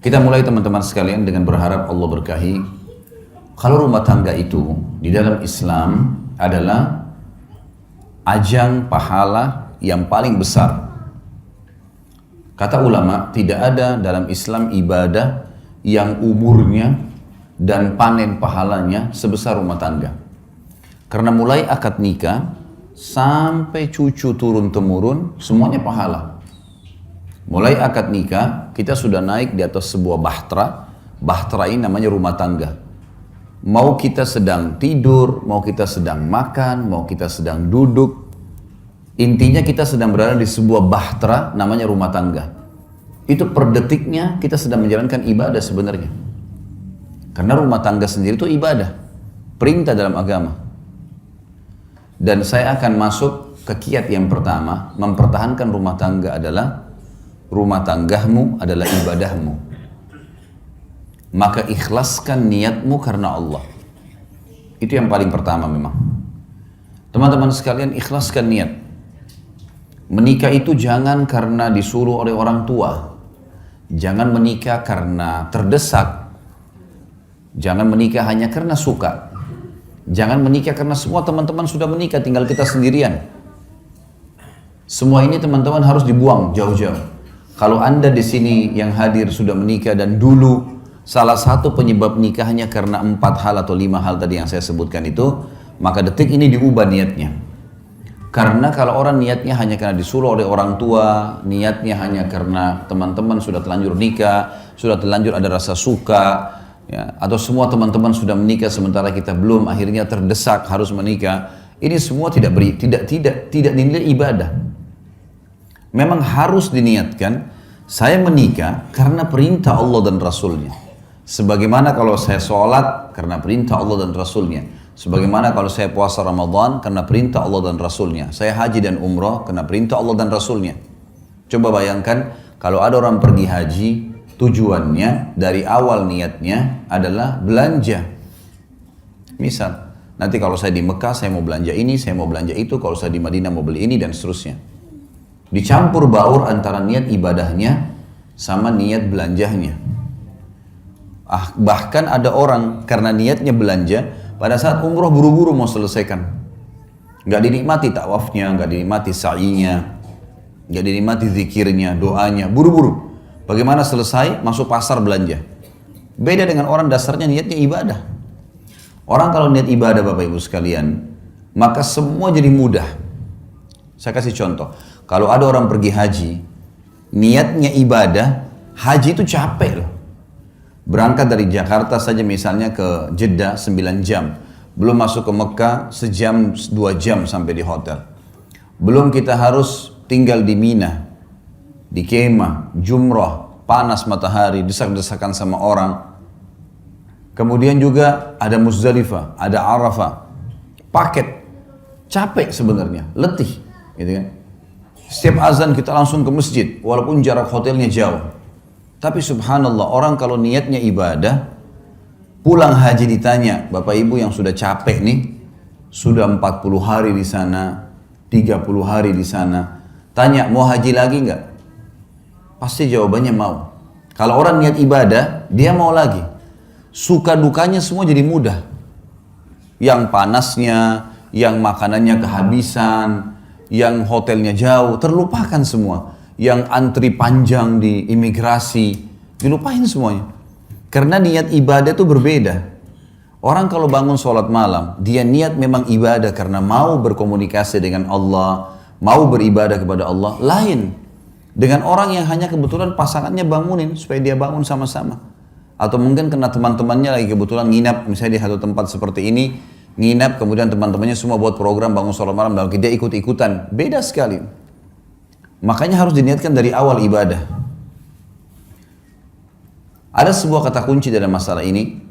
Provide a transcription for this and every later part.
Kita mulai teman-teman sekalian dengan berharap Allah berkahi. Kalau rumah tangga itu di dalam Islam adalah ajang pahala yang paling besar. Kata ulama, tidak ada dalam Islam ibadah yang umurnya dan panen pahalanya sebesar rumah tangga. Karena mulai akad nikah sampai cucu turun-temurun semuanya pahala. Mulai akad nikah, kita sudah naik di atas sebuah bahtera. Bahtera ini namanya rumah tangga. Mau kita sedang tidur, mau kita sedang makan, mau kita sedang duduk. Intinya kita sedang berada di sebuah bahtera namanya rumah tangga. Itu per detiknya kita sedang menjalankan ibadah sebenarnya. Karena rumah tangga sendiri itu ibadah. Perintah dalam agama. Dan saya akan masuk ke kiat yang pertama. Mempertahankan rumah tangga adalah rumah tanggamu adalah ibadahmu. Maka ikhlaskan niatmu karena Allah. Itu yang paling pertama memang. Teman-teman sekalian, ikhlaskan niat. Menikah itu jangan karena disuruh oleh orang tua. Jangan menikah karena terdesak. Jangan menikah hanya karena suka. Jangan menikah karena semua teman-teman sudah menikah, tinggal kita sendirian. Semua ini teman-teman harus dibuang jauh-jauh. Kalau Anda di sini yang hadir sudah menikah dan dulu salah satu penyebab nikahnya karena 4 hal atau 5 hal tadi yang saya sebutkan itu, maka detik ini diubah niatnya. Karena kalau orang niatnya hanya karena disuruh oleh orang tua, niatnya hanya karena teman-teman sudah terlanjur nikah, sudah terlanjur ada rasa suka, ya, atau semua teman-teman sudah menikah sementara kita belum, akhirnya terdesak harus menikah. Ini semua tidak dinilai ibadah. Memang harus diniatkan, saya menikah karena perintah Allah dan Rasulnya. Sebagaimana kalau saya sholat karena perintah Allah dan Rasulnya. Sebagaimana kalau saya puasa Ramadan karena perintah Allah dan Rasulnya. Saya haji dan umrah karena perintah Allah dan Rasulnya. Coba bayangkan kalau ada orang pergi haji, tujuannya dari awal niatnya adalah belanja. Misal, nanti kalau saya di Mekah saya mau belanja ini, saya mau belanja itu. Kalau saya di Madinah mau beli ini dan seterusnya. Dicampur baur antara niat ibadahnya sama niat belanjahnya. Bahkan ada orang karena niatnya belanja, pada saat umroh buru-buru mau selesaikan. Gak dinikmati tawafnya, gak dinikmati sa'inya, gak dinikmati zikirnya, doanya, buru-buru. Bagaimana selesai, masuk pasar belanja. Beda dengan orang dasarnya niatnya ibadah. Orang kalau niat ibadah Bapak Ibu sekalian, maka semua jadi mudah. Saya kasih contoh. Kalau ada orang pergi haji, niatnya ibadah, haji itu capek loh. Berangkat dari Jakarta saja misalnya ke Jeddah 9 jam. Belum masuk ke Mekah sejam 2 jam sampai di hotel. Belum kita harus tinggal di Mina, di kemah, jumrah, panas matahari, desak-desakan sama orang. Kemudian juga ada Muzdalifah, ada Arafah. Paket, capek sebenarnya, letih. Gitu kan? Setiap azan kita langsung ke masjid, walaupun jarak hotelnya jauh. Tapi subhanallah, orang kalau niatnya ibadah, pulang haji ditanya, Bapak Ibu yang sudah capek nih, sudah 40 hari di sana, 30 hari di sana, tanya mau haji lagi nggak? Pasti jawabannya mau. Kalau orang niat ibadah, dia mau lagi. Suka dukanya semua jadi mudah. Yang panasnya, yang makanannya kehabisan, yang hotelnya jauh, terlupakan semua. Yang antri panjang di imigrasi, dilupain semuanya. Karena niat ibadah itu berbeda. Orang kalau bangun sholat malam, dia niat memang ibadah karena mau berkomunikasi dengan Allah, mau beribadah kepada Allah, lain. Dengan orang yang hanya kebetulan pasangannya bangunin, supaya dia bangun sama-sama. Atau mungkin karena teman-temannya lagi kebetulan nginap, misalnya di satu tempat seperti ini, nginap, kemudian teman-temannya semua buat program bangun sholat malam, dan dia ikut-ikutan. Beda sekali. Makanya harus diniatkan dari awal ibadah. Ada sebuah kata kunci dalam masalah ini.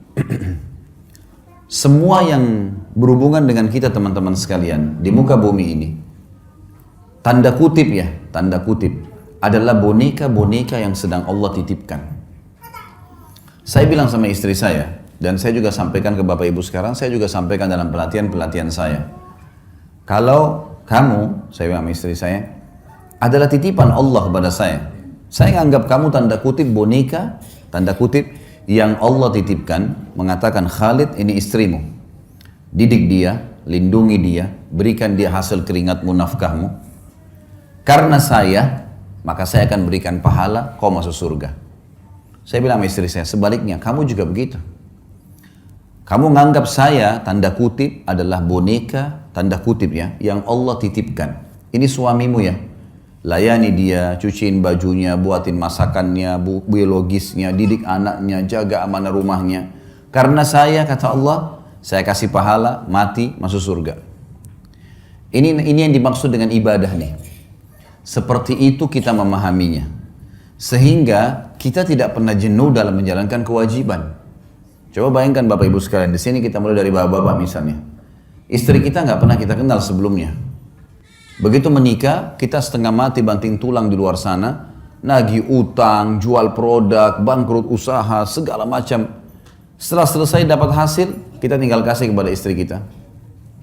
Semua yang berhubungan dengan kita teman-teman sekalian di muka bumi ini, tanda kutip ya, tanda kutip, adalah boneka-boneka yang sedang Allah titipkan. Saya bilang sama istri saya, dan saya juga sampaikan ke Bapak Ibu sekarang, saya juga sampaikan dalam pelatihan-pelatihan saya. Kalau kamu, saya bilang sama istri saya, adalah titipan Allah kepada saya anggap kamu tanda kutip boneka, tanda kutip yang Allah titipkan, mengatakan Khalid ini istrimu. Didik dia, lindungi dia, berikan dia hasil keringatmu, nafkahmu. Karena saya, maka saya akan berikan pahala, kau masuk surga. Saya bilang sama istri saya, sebaliknya kamu juga begitu. Kamu menganggap saya, tanda kutip, adalah boneka, tanda kutip ya, yang Allah titipkan. Ini suamimu ya. Layani dia, cuciin bajunya, buatin masakannya, biologisnya, didik anaknya, jaga amanah rumahnya. Karena saya, kata Allah, saya kasih pahala, mati, masuk surga. Ini yang dimaksud dengan ibadah nih. Seperti itu kita memahaminya. Sehingga kita tidak pernah jenuh dalam menjalankan kewajiban. Coba bayangkan Bapak Ibu sekalian, di sini kita mulai dari bapak-bapak misalnya. Istri kita nggak pernah kita kenal sebelumnya. Begitu menikah, kita setengah mati banting tulang di luar sana, nagih utang, jual produk, bangkrut usaha, segala macam. Setelah selesai dapat hasil, kita tinggal kasih kepada istri kita.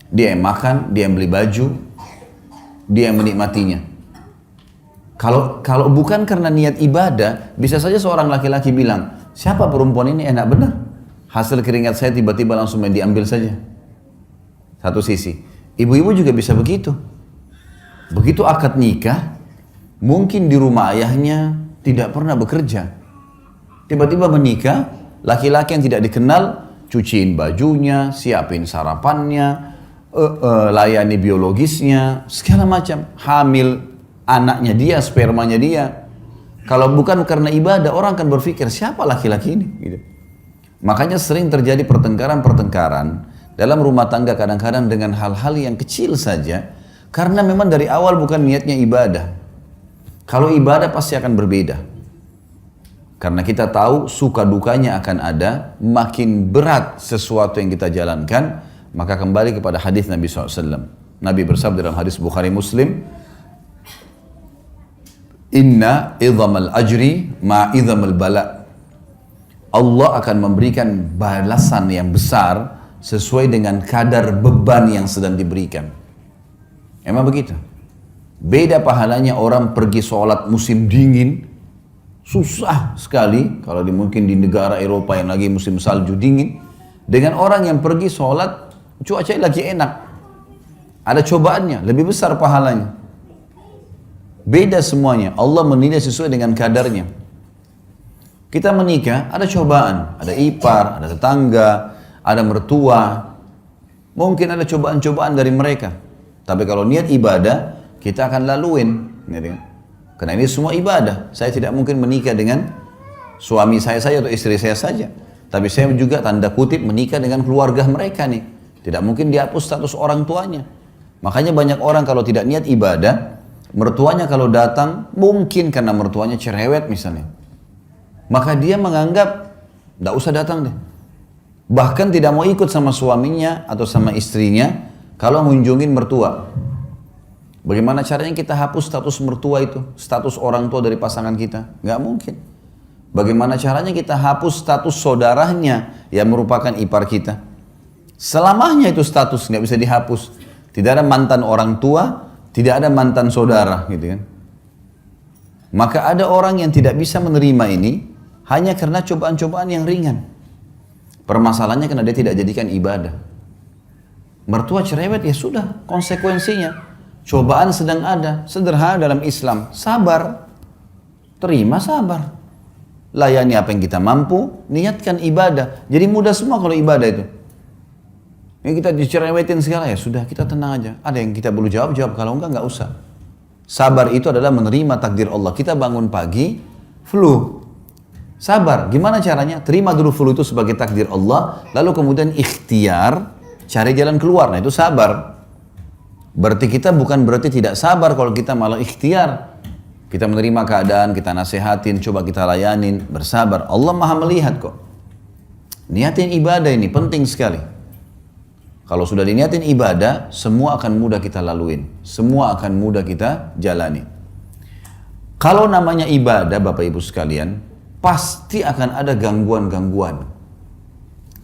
Dia yang makan, dia yang beli baju, dia yang menikmatinya. Kalau bukan karena niat ibadah, bisa saja seorang laki-laki bilang, siapa perempuan ini enak benar? Hasil keringat saya tiba-tiba langsung diambil saja. Satu sisi. Ibu-ibu juga bisa begitu. Begitu akad nikah, mungkin di rumah ayahnya tidak pernah bekerja. Tiba-tiba menikah, laki-laki yang tidak dikenal, cuciin bajunya, siapin sarapannya, layani biologisnya, segala macam. Hamil anaknya dia, spermanya dia. Kalau bukan karena ibadah, orang akan berpikir, siapa laki-laki ini? Gitu. Makanya sering terjadi pertengkaran-pertengkaran dalam rumah tangga kadang-kadang dengan hal-hal yang kecil saja, karena memang dari awal bukan niatnya ibadah. Kalau ibadah pasti akan berbeda. Karena kita tahu suka dukanya akan ada, makin berat sesuatu yang kita jalankan, maka kembali kepada hadis Nabi SAW. Nabi bersabda dalam hadis Bukhari Muslim, Inna idhamal ajri ma idhamal bala. Allah akan memberikan balasan yang besar sesuai dengan kadar beban yang sedang diberikan. Emang begitu. Beda pahalanya orang pergi sholat musim dingin, susah sekali kalau mungkin di negara Eropa yang lagi musim salju dingin, dengan orang yang pergi sholat cuaca lagi enak. Ada cobaannya, lebih besar pahalanya. Beda semuanya. Allah menilai sesuai dengan kadarnya. Kita menikah, ada cobaan, ada ipar, ada tetangga, ada mertua. Mungkin ada cobaan-cobaan dari mereka. Tapi kalau niat ibadah, kita akan laluin. Karena ini semua ibadah. Saya tidak mungkin menikah dengan suami saya saja atau istri saya saja. Tapi saya juga tanda kutip menikah dengan keluarga mereka nih. Tidak mungkin dihapus status orang tuanya. Makanya banyak orang kalau tidak niat ibadah, mertuanya kalau datang, mungkin karena mertuanya cerewet misalnya, maka dia menganggap, tidak usah datang deh. Bahkan tidak mau ikut sama suaminya atau sama istrinya kalau mengunjungin mertua. Bagaimana caranya kita hapus status mertua itu, status orang tua dari pasangan kita? Nggak mungkin. Bagaimana caranya kita hapus status saudaranya yang merupakan ipar kita? Selamanya itu status nggak bisa dihapus. Tidak ada mantan orang tua, tidak ada mantan saudara, gitu kan? Maka ada orang yang tidak bisa menerima ini hanya karena cobaan-cobaan yang ringan. Permasalahannya karena dia tidak jadikan ibadah. Mertua cerewet, ya sudah, konsekuensinya. Cobaan sedang ada, sederhana dalam Islam, sabar. Terima sabar. Layani apa yang kita mampu, niatkan ibadah. Jadi mudah semua kalau ibadah itu. Yang kita dicerewetin segala, ya sudah, kita tenang aja. Ada yang kita perlu jawab, kalau enggak usah. Sabar itu adalah menerima takdir Allah. Kita bangun pagi, flu. Sabar, gimana caranya? Terima dulu flu itu sebagai takdir Allah, lalu kemudian ikhtiar, cari jalan keluar. Nah itu sabar. Berarti kita bukan berarti tidak sabar kalau kita malah ikhtiar. Kita menerima keadaan, kita nasihatin, coba kita layanin, bersabar. Allah maha melihat kok. Niatin ibadah ini penting sekali. Kalau sudah diniatin ibadah, semua akan mudah kita laluin. Semua akan mudah kita jalani. Kalau namanya ibadah, Bapak Ibu sekalian, pasti akan ada gangguan-gangguan.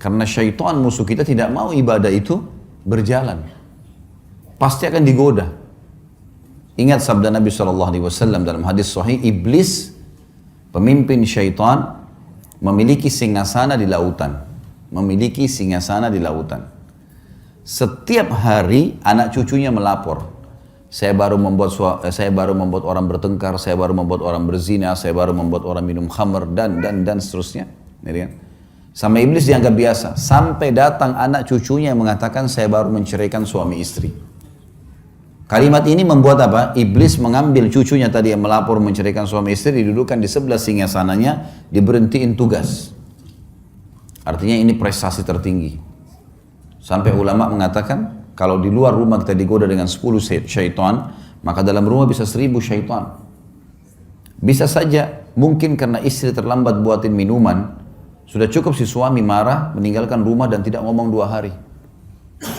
Karena syaitan musuh kita tidak mau ibadah itu berjalan. pasti akan digoda. Ingat sabda Nabi SAW dalam hadis sahih, iblis, pemimpin syaitan, memiliki singgasana di lautan. Memiliki singgasana di lautan. Setiap hari anak cucunya melapor. Saya baru membuat orang bertengkar, saya baru membuat orang berzina, saya baru membuat orang minum khamr, dan seterusnya. Sama iblis dianggap biasa. Sampai datang anak cucunya yang mengatakan, saya baru menceraikan suami istri. Kalimat ini membuat apa? Iblis mengambil cucunya tadi yang melapor menceraikan suami istri, didudukkan di sebelah singgasananya, diberhentiin tugas. Artinya ini prestasi tertinggi. Sampai ulama mengatakan, kalau di luar rumah kita digoda dengan 10 syaitan, maka dalam rumah bisa 1000 syaitan. Bisa saja, mungkin karena istri terlambat buatin minuman, sudah cukup si suami marah, meninggalkan rumah dan tidak ngomong 2 hari.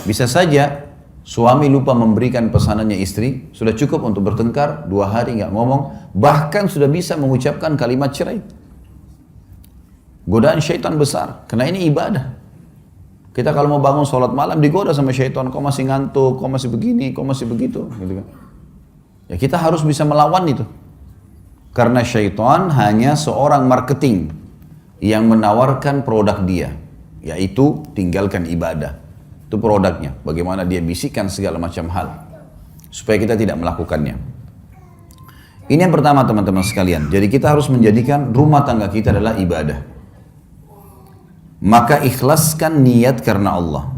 Bisa saja, suami lupa memberikan pesanannya istri, sudah cukup untuk bertengkar, 2 hari nggak ngomong, bahkan sudah bisa mengucapkan kalimat cerai. Godaan syaitan besar, karena ini ibadah. Kita kalau mau bangun sholat malam digoda sama syaitan, kau masih ngantuk, kau masih begini, kau masih begitu, gitu kan. Ya kita harus bisa melawan itu. Karena syaitan hanya seorang marketing yang menawarkan produk dia, yaitu tinggalkan ibadah. Itu produknya, bagaimana dia bisikkan segala macam hal supaya kita tidak melakukannya. Ini yang pertama teman-teman sekalian. Jadi kita harus menjadikan rumah tangga kita adalah ibadah. Maka ikhlaskan niat karena Allah.